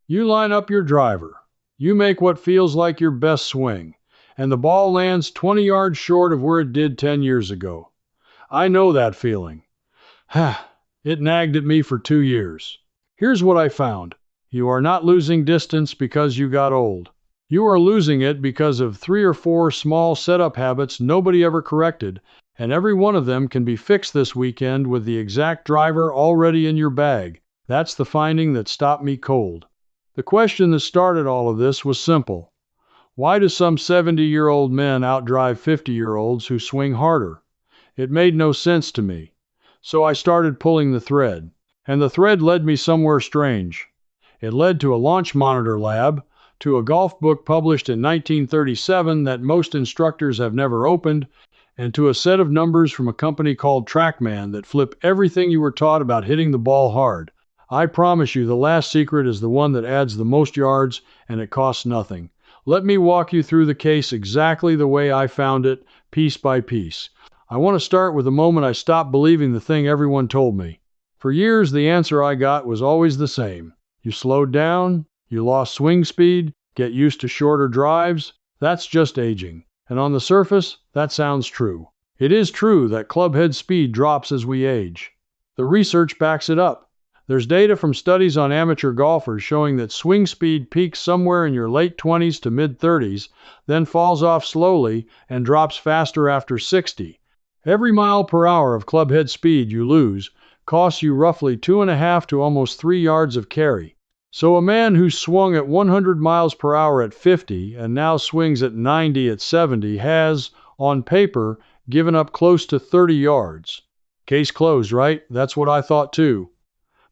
You line up your driver. You make what feels like your best swing, and the ball lands 20 yards short of where it did 10 years ago. I know that feeling. It nagged at me for 2 years. Here's what I found. You are not losing distance because you got old. You are losing it because of 3 or 4 small setup habits nobody ever corrected, and every one of them can be fixed this weekend with the exact driver already in your bag. That's the finding that stopped me cold. The question that started all of this was simple. Why do some 70-year-old men outdrive 50-year-olds who swing harder? It made no sense to me. So I started pulling the thread. And the thread led me somewhere strange. It led to a launch monitor lab, to a golf book published in 1937 that most instructors have never opened, and to a set of numbers from a company called TrackMan that flip everything you were taught about hitting the ball hard. I promise you the last secret is the one that adds the most yards, and it costs nothing. Let me walk you through the case exactly the way I found it, piece by piece. I want to start with the moment I stopped believing the thing everyone told me. For years, the answer I got was always the same. You slowed down, you lost swing speed, get used to shorter drives. That's just aging. And on the surface, that sounds true. It is true that club head speed drops as we age. The research backs it up. There's data from studies on amateur golfers showing that swing speed peaks somewhere in your late 20s to mid-30s, then falls off slowly and drops faster after 60. Every mile per hour of club head speed you lose costs you roughly 2.5 to almost 3 yards of carry. So a man who swung at 100 miles per hour at 50 and now swings at 90 at 70 has, on paper, given up close to 30 yards. Case closed, right? That's what I thought too.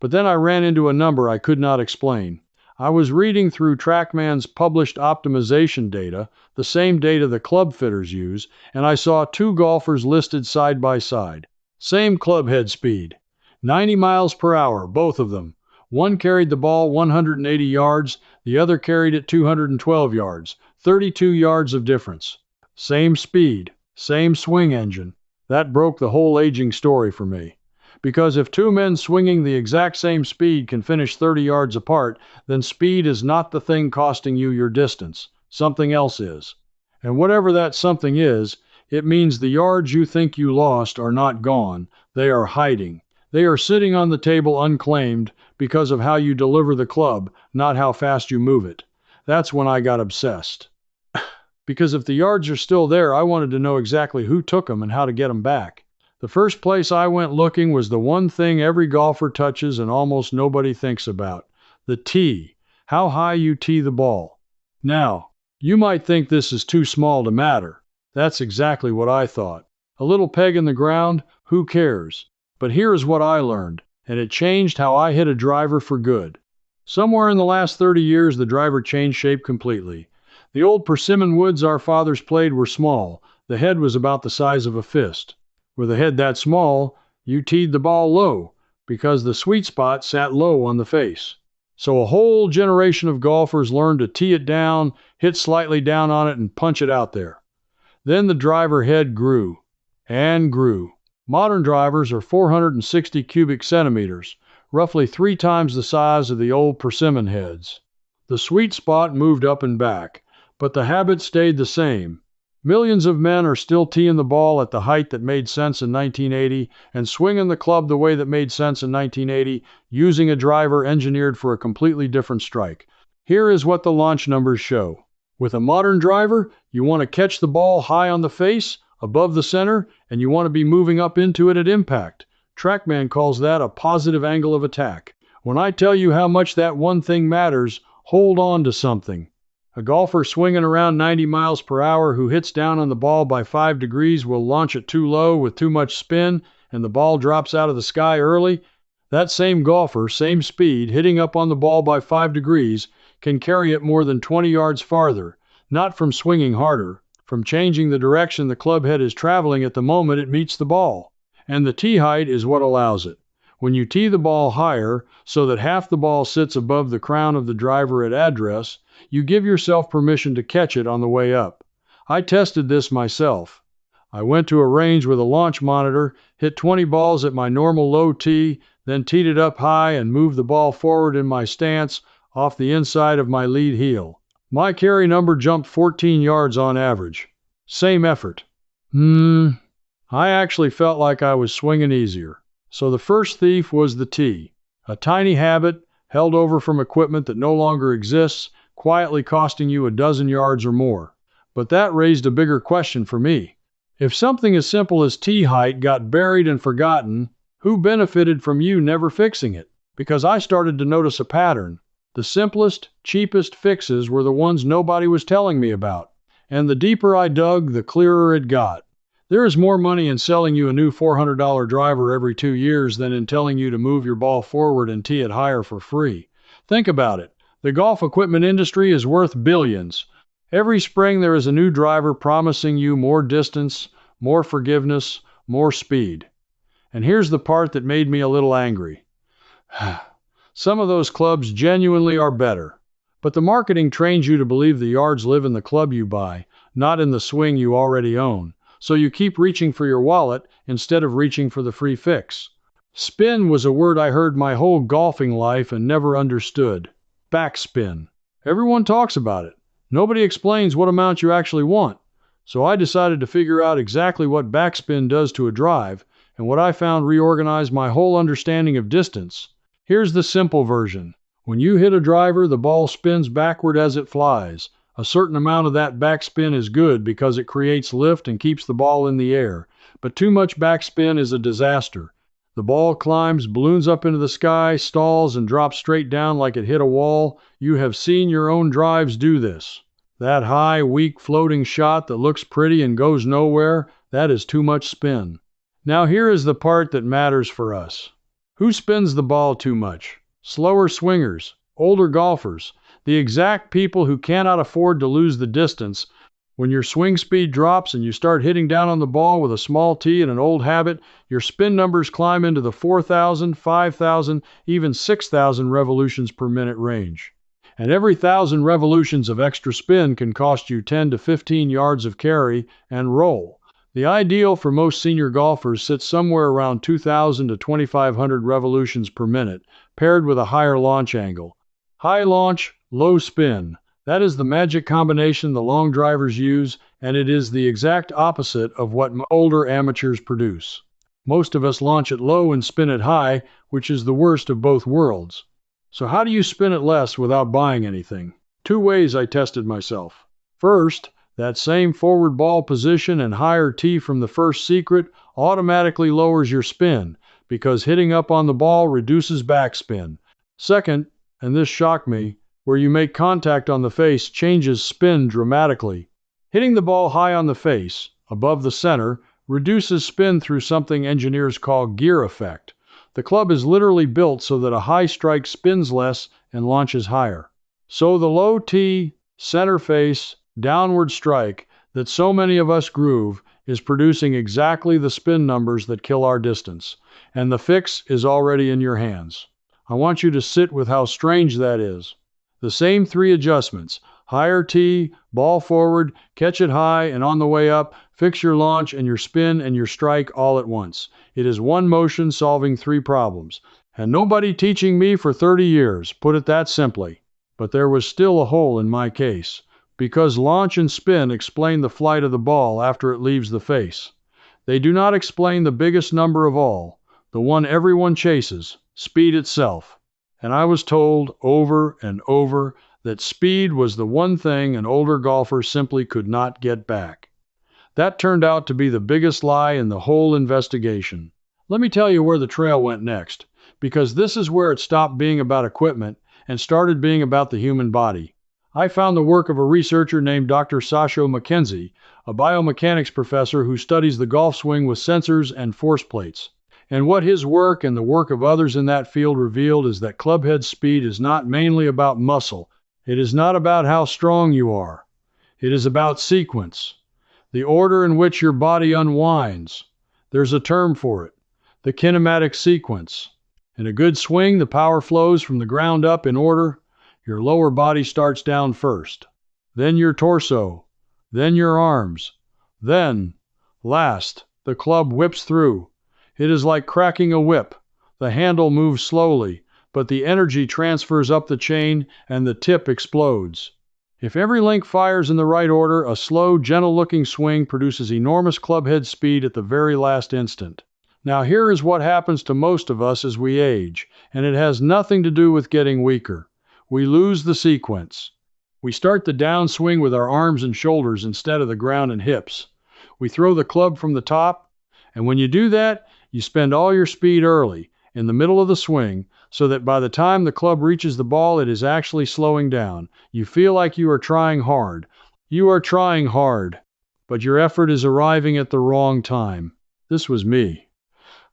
But then I ran into a number I could not explain. I was reading through TrackMan's published optimization data, the same data the club fitters use, and I saw 2 golfers listed side by side. Same club head speed. 90 miles per hour, both of them. One carried the ball 180 yards, the other carried it 212 yards. 32 yards of difference. Same speed, same swing engine. That broke the whole aging story for me. Because if 2 men swinging the exact same speed can finish 30 yards apart, then speed is not the thing costing you your distance. Something else is. And whatever that something is, it means the yards you think you lost are not gone. They are hiding. They are sitting on the table unclaimed because of how you deliver the club, not how fast you move it. That's when I got obsessed. Because if the yards are still there, I wanted to know exactly who took them and how to get them back. The first place I went looking was the one thing every golfer touches and almost nobody thinks about. The tee. How high you tee the ball. Now, you might think this is too small to matter. That's exactly what I thought. A little peg in the ground, who cares? But here is what I learned, and it changed how I hit a driver for good. Somewhere in the last 30 years, the driver changed shape completely. The old persimmon woods our fathers played were small. The head was about the size of a fist. With a head that small, you teed the ball low, because the sweet spot sat low on the face. So a whole generation of golfers learned to tee it down, hit slightly down on it, and punch it out there. Then the driver head grew, and grew. Modern drivers are 460 cubic centimeters, roughly 3 times the size of the old persimmon heads. The sweet spot moved up and back, but the habit stayed the same. Millions of men are still teeing the ball at the height that made sense in 1980 and swinging the club the way that made sense in 1980, using a driver engineered for a completely different strike. Here is what the launch numbers show. With a modern driver, you want to catch the ball high on the face, above the center, and you want to be moving up into it at impact. TrackMan calls that a positive angle of attack. When I tell you how much that one thing matters, hold on to something. A golfer swinging around 90 miles per hour who hits down on the ball by 5 degrees will launch it too low with too much spin, and the ball drops out of the sky early. That same golfer, same speed, hitting up on the ball by 5 degrees, can carry it more than 20 yards farther, not from swinging harder, from changing the direction the club head is traveling at the moment it meets the ball. And the tee height is what allows it. When you tee the ball higher, so that half the ball sits above the crown of the driver at address, you give yourself permission to catch it on the way up. I tested this myself. I went to a range with a launch monitor, hit 20 balls at my normal low tee, then teed it up high and moved the ball forward in my stance, off the inside of my lead heel. My carry number jumped 14 yards on average. Same effort. I actually felt like I was swinging easier. So the first thief was the tee. A tiny habit, held over from equipment that no longer exists, quietly costing you a dozen yards or more. But that raised a bigger question for me. If something as simple as tee height got buried and forgotten, who benefited from you never fixing it? Because I started to notice a pattern. The simplest, cheapest fixes were the ones nobody was telling me about. And the deeper I dug, the clearer it got. There is more money in selling you a new $400 driver every 2 years than in telling you to move your ball forward and tee it higher for free. Think about it. The golf equipment industry is worth billions. Every spring there is a new driver promising you more distance, more forgiveness, more speed. And here's the part that made me a little angry. Some of those clubs genuinely are better. But the marketing trains you to believe the yards live in the club you buy, not in the swing you already own. So you keep reaching for your wallet instead of reaching for the free fix. Spin was a word I heard my whole golfing life and never understood. Backspin. Everyone talks about it. Nobody explains what amount you actually want. So I decided to figure out exactly what backspin does to a drive, and what I found reorganized my whole understanding of distance. Here's the simple version. When you hit a driver, the ball spins backward as it flies. A certain amount of that backspin is good because it creates lift and keeps the ball in the air, but too much backspin is a disaster. The ball climbs, balloons up into the sky, stalls, and drops straight down like it hit a wall. You have seen your own drives do this. That high, weak, floating shot that looks pretty and goes nowhere, that is too much spin. Now here is the part that matters for us. Who spins the ball too much? Slower swingers, older golfers, the exact people who cannot afford to lose the distance. When your swing speed drops and you start hitting down on the ball with a small tee and an old habit, your spin numbers climb into the 4,000, 5,000, even 6,000 revolutions per minute range. And every 1,000 revolutions of extra spin can cost you 10 to 15 yards of carry and roll. The ideal for most senior golfers sits somewhere around 2,000 to 2,500 revolutions per minute, paired with a higher launch angle. High launch, low spin. That is the magic combination the long drivers use, and it is the exact opposite of what older amateurs produce. Most of us launch it low and spin it high, which is the worst of both worlds. So how do you spin it less without buying anything? 2 ways I tested myself. First, that same forward ball position and higher tee from the first secret automatically lowers your spin, because hitting up on the ball reduces backspin. Second, and this shocked me, where you make contact on the face changes spin dramatically. Hitting the ball high on the face, above the center, reduces spin through something engineers call gear effect. The club is literally built so that a high strike spins less and launches higher. So the low tee, center face, downward strike that so many of us groove is producing exactly the spin numbers that kill our distance, and the fix is already in your hands. I want you to sit with how strange that is. The same 3 adjustments, higher tee, ball forward, catch it high, and on the way up, fix your launch and your spin and your strike all at once. It is one motion solving 3 problems. And nobody teaching me for 30 years, put it that simply. But there was still a hole in my case, because launch and spin explain the flight of the ball after it leaves the face. They do not explain the biggest number of all, the one everyone chases, speed itself. And I was told over and over that speed was the one thing an older golfer simply could not get back. That turned out to be the biggest lie in the whole investigation. Let me tell you where the trail went next, because this is where it stopped being about equipment and started being about the human body. I found the work of a researcher named Dr. Sasho McKenzie, a biomechanics professor who studies the golf swing with sensors and force plates. And what his work and the work of others in that field revealed is that clubhead speed is not mainly about muscle. It is not about how strong you are. It is about sequence, the order in which your body unwinds. There's a term for it, the kinematic sequence. In a good swing, the power flows from the ground up in order. Your lower body starts down first, then your torso, then your arms, then, last, the club whips through. It is like cracking a whip. The handle moves slowly, but the energy transfers up the chain and the tip explodes. If every link fires in the right order, a slow, gentle-looking swing produces enormous clubhead speed at the very last instant. Now here is what happens to most of us as we age, and it has nothing to do with getting weaker. We lose the sequence. We start the downswing with our arms and shoulders instead of the ground and hips. We throw the club from the top, and when you do that, you spend all your speed early, in the middle of the swing, so that by the time the club reaches the ball, it is actually slowing down. You feel like you are trying hard. You are trying hard, but your effort is arriving at the wrong time. This was me.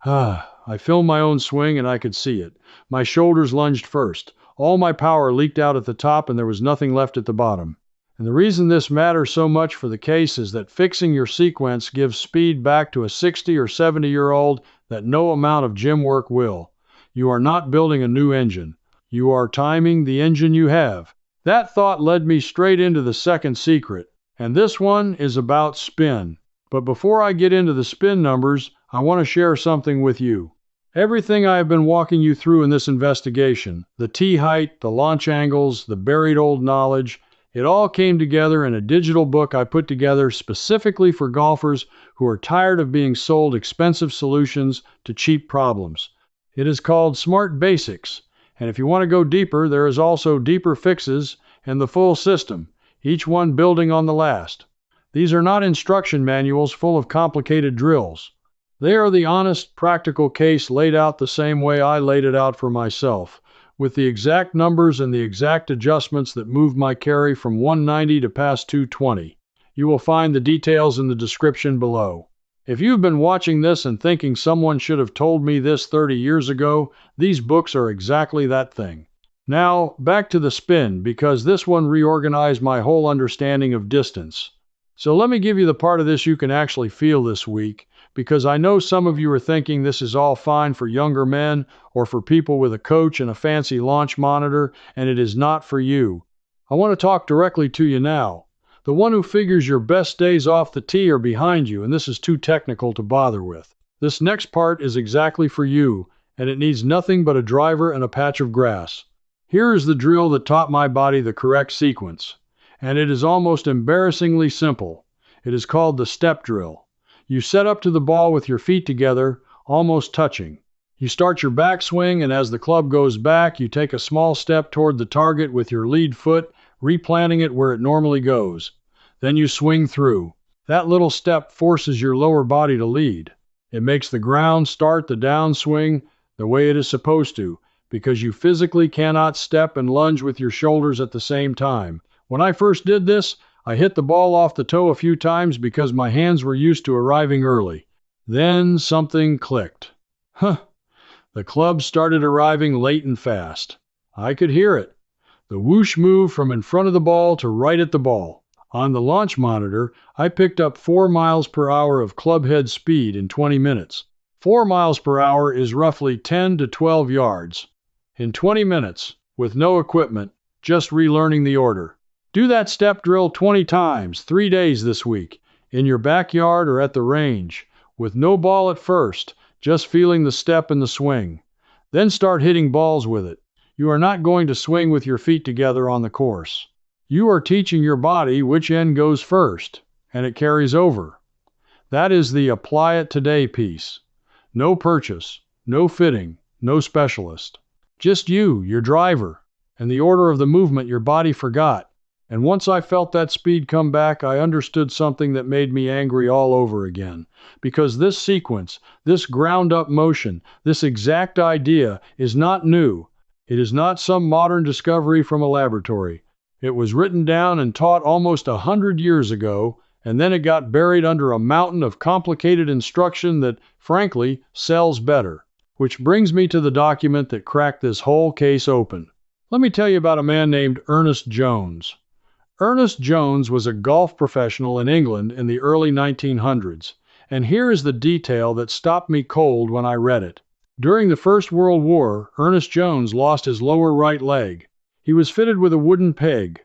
I filmed my own swing and I could see it. My shoulders lunged first. All my power leaked out at the top and there was nothing left at the bottom. And the reason this matters so much for the case is that fixing your sequence gives speed back to a 60 or 70-year-old that no amount of gym work will. You are not building a new engine. You are timing the engine you have. That thought led me straight into the second secret, and this one is about spin. But before I get into the spin numbers, I want to share something with you. Everything I have been walking you through in this investigation, the tee height, the launch angles, the buried old knowledge, it all came together in a digital book I put together specifically for golfers who are tired of being sold expensive solutions to cheap problems. It is called Smart Basics, and if you want to go deeper, there is also Deeper Fixes and the full system, each one building on the last. These are not instruction manuals full of complicated drills. They are the honest, practical case laid out the same way I laid it out for myself, with the exact numbers and the exact adjustments that moved my carry from 190 to past 220. You will find the details in the description below. If you've been watching this and thinking someone should have told me this 30 years ago, these books are exactly that thing. Now, back to the spin, because this one reorganized my whole understanding of distance. So let me give you the part of this you can actually feel this week, because I know some of you are thinking this is all fine for younger men or for people with a coach and a fancy launch monitor, and it is not for you. I want to talk directly to you now. The one who figures your best days off the tee are behind you, and this is too technical to bother with. This next part is exactly for you, and it needs nothing but a driver and a patch of grass. Here is the drill that taught my body the correct sequence, and it is almost embarrassingly simple. It is called the step drill. You set up to the ball with your feet together, almost touching. You start your backswing, and as the club goes back, you take a small step toward the target with your lead foot, replanting it where it normally goes. Then you swing through. That little step forces your lower body to lead. It makes the ground start the downswing the way it is supposed to, because you physically cannot step and lunge with your shoulders at the same time. When I first did this, I hit the ball off the toe a few times because my hands were used to arriving early. Then something clicked. The club started arriving late and fast. I could hear it. The whoosh moved from in front of the ball to right at the ball. On the launch monitor, I picked up 4 miles per hour of clubhead speed in 20 minutes. 4 miles per hour is roughly 10 to 12 yards. In 20 minutes, with no equipment, just relearning the order. Do that step drill 20 times, 3 days this week, in your backyard or at the range, with no ball at first, just feeling the step and the swing. Then start hitting balls with it. You are not going to swing with your feet together on the course. You are teaching your body which end goes first, and it carries over. That is the apply it today piece. No purchase, no fitting, no specialist. Just you, your driver, and the order of the movement your body forgot. And once I felt that speed come back, I understood something that made me angry all over again. Because this sequence, this ground-up motion, this exact idea is not new. It is not some modern discovery from a laboratory. It was written down and taught almost 100 years ago, and then it got buried under a mountain of complicated instruction that, frankly, sells better. Which brings me to the document that cracked this whole case open. Let me tell you about a man named Ernest Jones. Ernest Jones was a golf professional in England in the early 1900s, and here is the detail that stopped me cold when I read it. During the First World War, Ernest Jones lost his lower right leg. He was fitted with a wooden peg,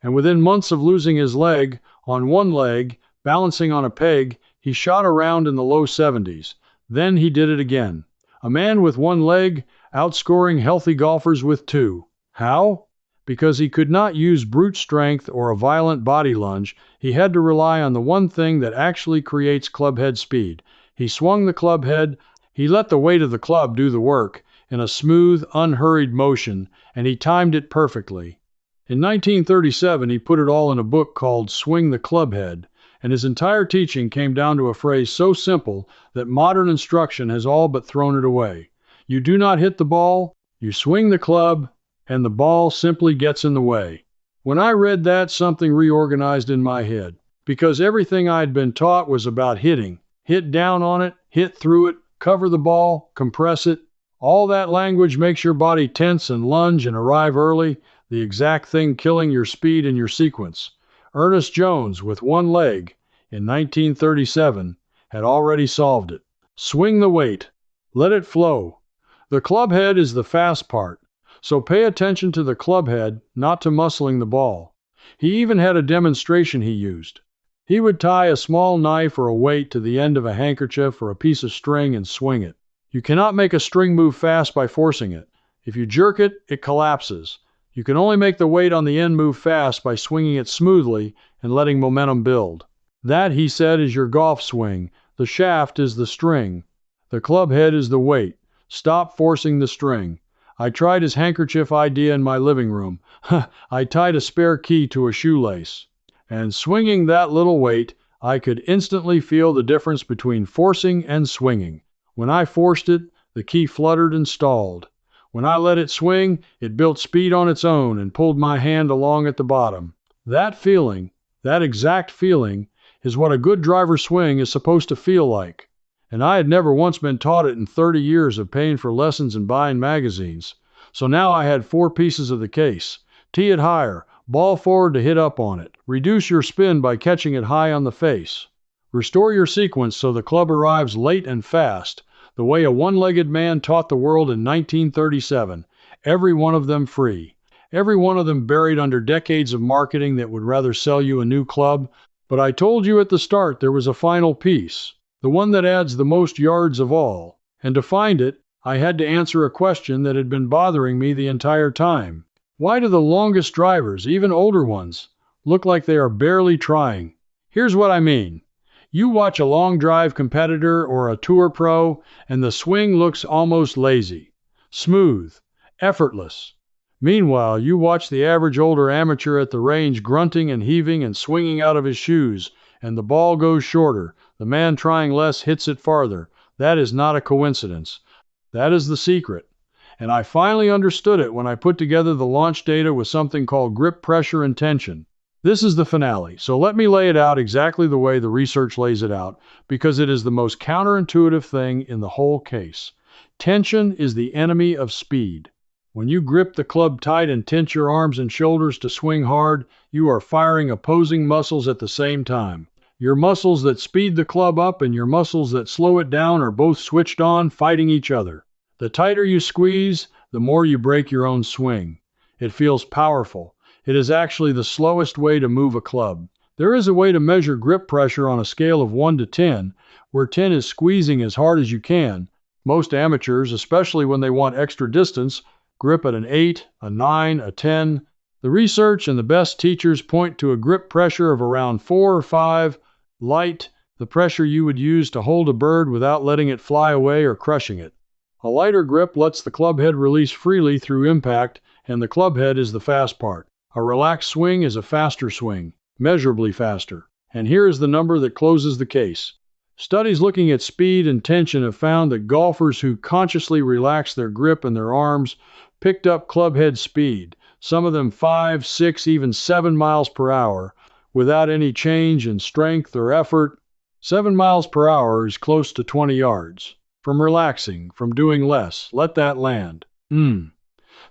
and within months of losing his leg, on one leg, balancing on a peg, he shot around in the low 70s. Then he did it again. A man with one leg outscoring healthy golfers with 2. How? Because he could not use brute strength or a violent body lunge, he had to rely on the one thing that actually creates clubhead speed. He swung the clubhead, he let the weight of the club do the work, in a smooth, unhurried motion, and he timed it perfectly. In 1937, he put it all in a book called Swing the Clubhead, and his entire teaching came down to a phrase so simple that modern instruction has all but thrown it away. You do not hit the ball, you swing the club, and the ball simply gets in the way. When I read that, something reorganized in my head, because everything I'd been taught was about hitting. Hit down on it, hit through it, cover the ball, compress it. All that language makes your body tense and lunge and arrive early, the exact thing killing your speed and your sequence. Ernest Jones, with one leg, in 1937, had already solved it. Swing the weight. Let it flow. The club head is the fast part, so pay attention to the club head, not to muscling the ball. He even had a demonstration he used. He would tie a small knife or a weight to the end of a handkerchief or a piece of string and swing it. You cannot make a string move fast by forcing it. If you jerk it, it collapses. You can only make the weight on the end move fast by swinging it smoothly and letting momentum build. That, he said, is your golf swing. The shaft is the string. The club head is the weight. Stop forcing the string. I tried his handkerchief idea in my living room. I tied a spare key to a shoelace. And swinging that little weight, I could instantly feel the difference between forcing and swinging. When I forced it, the key fluttered and stalled. When I let it swing, it built speed on its own and pulled my hand along at the bottom. That feeling, that exact feeling, is what a good driver's swing is supposed to feel like. And I had never once been taught it in 30 years of paying for lessons and buying magazines. So now I had 4 pieces of the case. Tee it higher, ball forward to hit up on it. Reduce your spin by catching it high on the face. Restore your sequence so the club arrives late and fast, the way a one-legged man taught the world in 1937, every one of them free. Every one of them buried under decades of marketing that would rather sell you a new club. But I told you at the start there was a final piece. The one that adds the most yards of all. And to find it, I had to answer a question that had been bothering me the entire time. Why do the longest drivers, even older ones, look like they are barely trying? Here's what I mean. You watch a long drive competitor or a tour pro, and the swing looks almost lazy, smooth, effortless. Meanwhile, you watch the average older amateur at the range grunting and heaving and swinging out of his shoes, and the ball goes shorter. The man trying less hits it farther. That is not a coincidence. That is the secret. And I finally understood it when I put together the launch data with something called grip pressure and tension. This is the finale, so let me lay it out exactly the way the research lays it out, because it is the most counterintuitive thing in the whole case. Tension is the enemy of speed. When you grip the club tight and tense your arms and shoulders to swing hard, you are firing opposing muscles at the same time. Your muscles that speed the club up and your muscles that slow it down are both switched on, fighting each other. The tighter you squeeze, the more you break your own swing. It feels powerful. It is actually the slowest way to move a club. There is a way to measure grip pressure on a scale of 1 to 10, where 10 is squeezing as hard as you can. Most amateurs, especially when they want extra distance, grip at an 8, a 9, a 10. The research and the best teachers point to a grip pressure of around 4 or 5, light, the pressure you would use to hold a bird without letting it fly away or crushing it. A lighter grip lets the club head release freely through impact, and the club head is the fast part. A relaxed swing is a faster swing, measurably faster. And here is the number that closes the case. Studies looking at speed and tension have found that golfers who consciously relaxed their grip and their arms picked up club head speed, some of them 5, 6, even 7 miles per hour, without any change in strength or effort. 7 miles per hour is close to 20 yards. From relaxing, from doing less, let that land.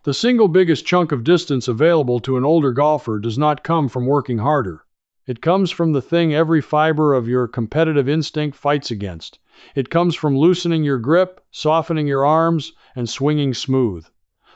The single biggest chunk of distance available to an older golfer does not come from working harder. It comes from the thing every fiber of your competitive instinct fights against. It comes from loosening your grip, softening your arms, and swinging smooth.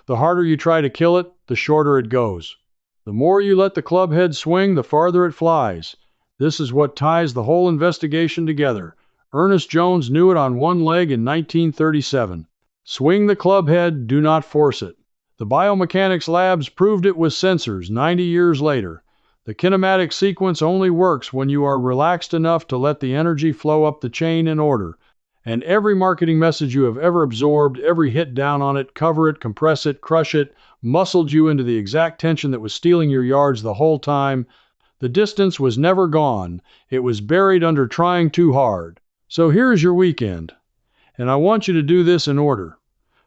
The harder you try to kill it, the shorter it goes. The more you let the club head swing, the farther it flies. This is what ties the whole investigation together. Ernest Jones knew it on one leg in 1937. Swing the club head, do not force it. The biomechanics labs proved it with sensors 90 years later. The kinematic sequence only works when you are relaxed enough to let the energy flow up the chain in order. And every marketing message you have ever absorbed, every hit down on it, cover it, compress it, crush it, muscled you into the exact tension that was stealing your yards the whole time. The distance was never gone. It was buried under trying too hard. So here's your weekend. And I want you to do this in order.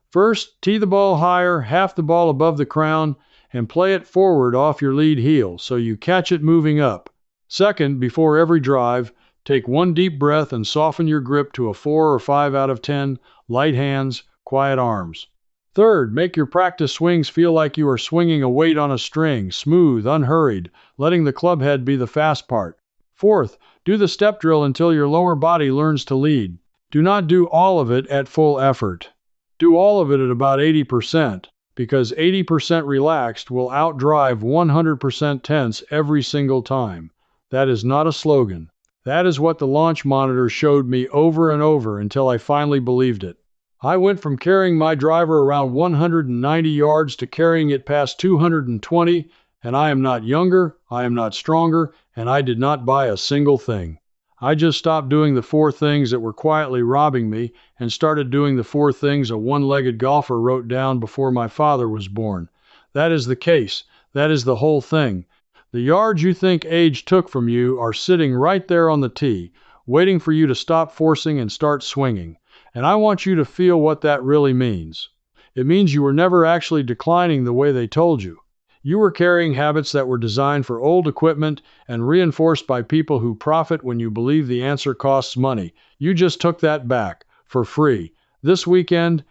First, tee the ball higher, half the ball above the crown, and play it forward off your lead heel so you catch it moving up. Second, before every drive, take one deep breath and soften your grip to a 4 or 5 out of 10, light hands, quiet arms. Third, make your practice swings feel like you are swinging a weight on a string, smooth, unhurried, letting the club head be the fast part. Fourth, do the step drill until your lower body learns to lead. Do not do all of it at full effort. Do all of it at about 80%, because 80% relaxed will outdrive 100% tense every single time. That is not a slogan. That is what the launch monitor showed me over and over until I finally believed it. I went from carrying my driver around 190 yards to carrying it past 220, and I am not younger, I am not stronger, and I did not buy a single thing. I just stopped doing the 4 things that were quietly robbing me and started doing the 4 things a one-legged golfer wrote down before my father was born. That is the case. That is the whole thing. The yards you think age took from you are sitting right there on the tee, waiting for you to stop forcing and start swinging. And I want you to feel what that really means. It means you were never actually declining the way they told you. You were carrying habits that were designed for old equipment and reinforced by people who profit when you believe the answer costs money. You just took that back, for free. This weekend,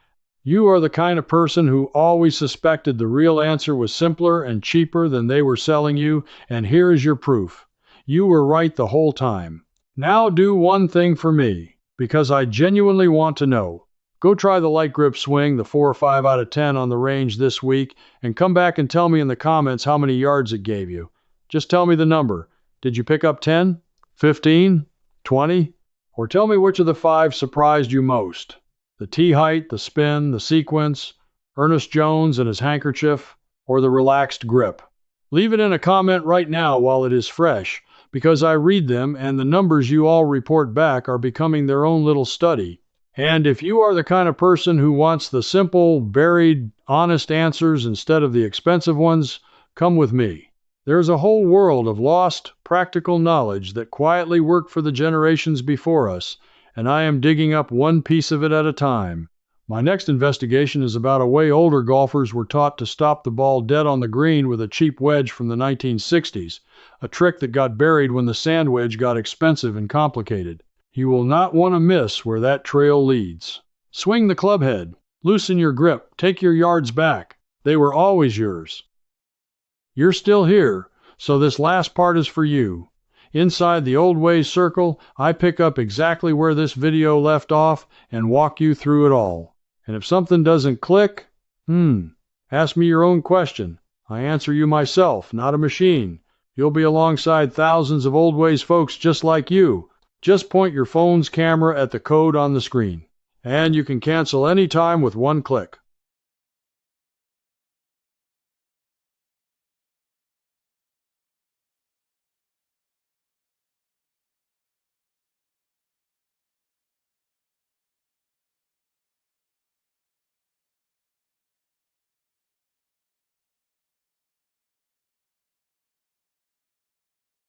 you are the kind of person who always suspected the real answer was simpler and cheaper than they were selling you, and here is your proof. You were right the whole time. Now do one thing for me, because I genuinely want to know. Go try the light grip swing, the 4 or 5 out of 10 on the range this week, and come back and tell me in the comments how many yards it gave you. Just tell me the number. Did you pick up 10, 15, 20? Or tell me which of the 5 surprised you most. The tee height, the spin, the sequence, Ernest Jones and his handkerchief, or the relaxed grip. Leave it in a comment right now while it is fresh, because I read them and the numbers you all report back are becoming their own little study. And if you are the kind of person who wants the simple, buried, honest answers instead of the expensive ones, come with me. There's a whole world of lost, practical knowledge that quietly worked for the generations before us, and I am digging up one piece of it at a time. My next investigation is about a way older golfers were taught to stop the ball dead on the green with a cheap wedge from the 1960s, a trick that got buried when the sand wedge got expensive and complicated. You will not want to miss where that trail leads. Swing the club head. Loosen your grip. Take your yards back. They were always yours. You're still here, so this last part is for you. Inside the old ways circle, I pick up exactly where this video left off and walk you through it all. And if something doesn't click, ask me your own question. I answer you myself, not a machine. You'll be alongside thousands of old ways folks just like you. Just point your phone's camera at the code on the screen, and you can cancel any time with one click.